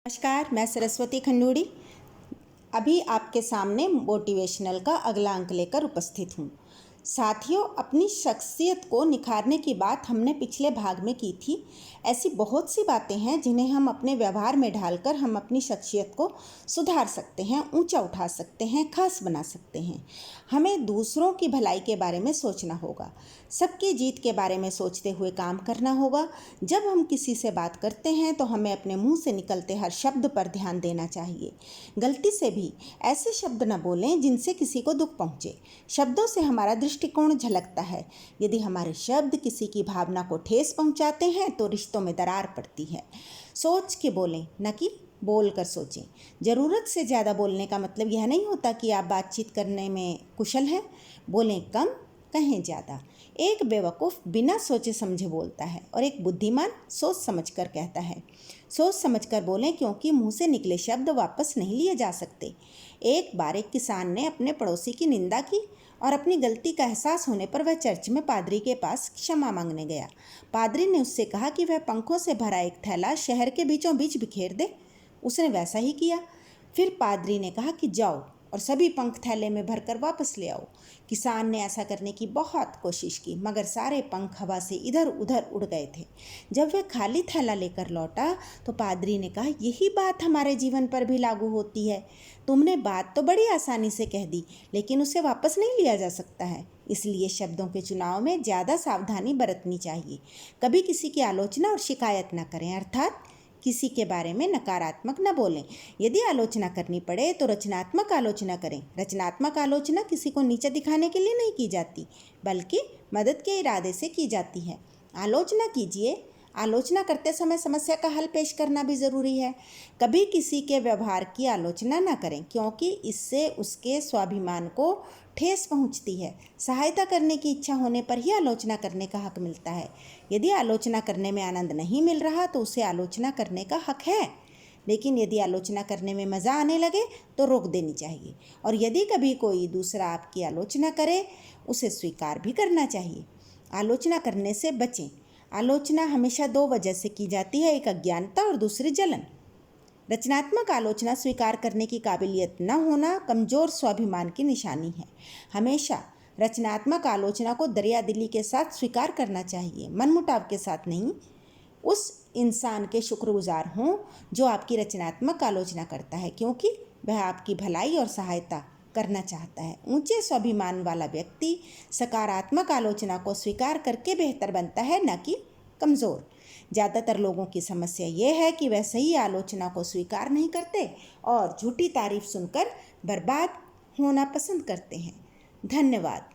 नमस्कार, मैं सरस्वती खंडूड़ी अभी आपके सामने मोटिवेशनल का अगला अंक लेकर उपस्थित हूँ। साथियों, अपनी शख्सियत को निखारने की बात हमने पिछले भाग में की थी। ऐसी बहुत सी बातें हैं जिन्हें हम अपने व्यवहार में ढालकर हम अपनी शख्सियत को सुधार सकते हैं, ऊंचा उठा सकते हैं, खास बना सकते हैं। हमें दूसरों की भलाई के बारे में सोचना होगा, सबकी जीत के बारे में सोचते हुए काम करना होगा। जब हम किसी से बात करते हैं तो हमें अपने मुंह से निकलते हर शब्द पर ध्यान देना चाहिए। गलती से भी ऐसे शब्द न बोलें जिनसे किसी को दुख पहुंचे। शब्दों से हमारा दृष्टिकोण झलकता है। यदि हमारे शब्द किसी की भावना को ठेस पहुंचाते हैं तो रिश्तों में दरार पड़ती है। सोच के बोलें, न कि बोल कर सोचें। ज़रूरत से ज़्यादा बोलने का मतलब यह नहीं होता कि आप बातचीत करने में कुशल हैं। बोलें कम, कहें ज़्यादा। एक बेवकूफ़ बिना सोचे समझे बोलता है और एक बुद्धिमान सोच समझकर कहता है। सोच समझकर बोलें, क्योंकि मुंह से निकले शब्द वापस नहीं लिए जा सकते। एक बार एक किसान ने अपने पड़ोसी की निंदा की और अपनी गलती का एहसास होने पर वह चर्च में पादरी के पास क्षमा मांगने गया। पादरी ने उससे कहा कि वह पंखों से भरा एक थैला शहर के बीचों बीच बिखेर दे। उसने वैसा ही किया। फिर पादरी ने कहा कि जाओ और सभी पंख थैले में भरकर वापस ले आओ। किसान ने ऐसा करने की बहुत कोशिश की, मगर सारे पंख हवा से इधर उधर उड़ गए थे। जब वह खाली थैला लेकर लौटा तो पादरी ने कहा, यही बात हमारे जीवन पर भी लागू होती है। तुमने बात तो बड़ी आसानी से कह दी, लेकिन उसे वापस नहीं लिया जा सकता है। इसलिए शब्दों के चुनाव में ज़्यादा सावधानी बरतनी चाहिए। कभी किसी की आलोचना और शिकायत न करें, अर्थात किसी के बारे में नकारात्मक न बोलें। यदि आलोचना करनी पड़े तो रचनात्मक आलोचना करें। रचनात्मक आलोचना किसी को नीचा दिखाने के लिए नहीं की जाती, बल्कि मदद के इरादे से की जाती है। आलोचना कीजिए। आलोचना करते समय समस्या का हल पेश करना भी ज़रूरी है। कभी किसी के व्यवहार की आलोचना न करें, क्योंकि इससे उसके स्वाभिमान को ठेस पहुंचती है। सहायता करने की इच्छा होने पर ही आलोचना करने का हक मिलता है। यदि आलोचना करने में आनंद नहीं मिल रहा तो उसे आलोचना करने का हक है, लेकिन यदि आलोचना करने में मज़ा आने लगे तो रोक देनी चाहिए। और यदि कभी कोई दूसरा आपकी आलोचना करे, उसे स्वीकार भी करना चाहिए। आलोचना करने से बचें। आलोचना हमेशा दो वजह से की जाती है, एक अज्ञानता और दूसरी जलन। रचनात्मक आलोचना स्वीकार करने की काबिलियत न होना कमज़ोर स्वाभिमान की निशानी है। हमेशा रचनात्मक आलोचना को दरियादिली के साथ स्वीकार करना चाहिए, मनमुटाव के साथ नहीं। उस इंसान के शुक्रगुजार हों जो आपकी रचनात्मक आलोचना करता है, क्योंकि वह आपकी भलाई और सहायता करना चाहता है। ऊंचे स्वाभिमान वाला व्यक्ति सकारात्मक आलोचना को स्वीकार करके बेहतर बनता है, न कि कमज़ोर। ज़्यादातर लोगों की समस्या ये है कि वह सही आलोचना को स्वीकार नहीं करते और झूठी तारीफ सुनकर बर्बाद होना पसंद करते हैं। धन्यवाद।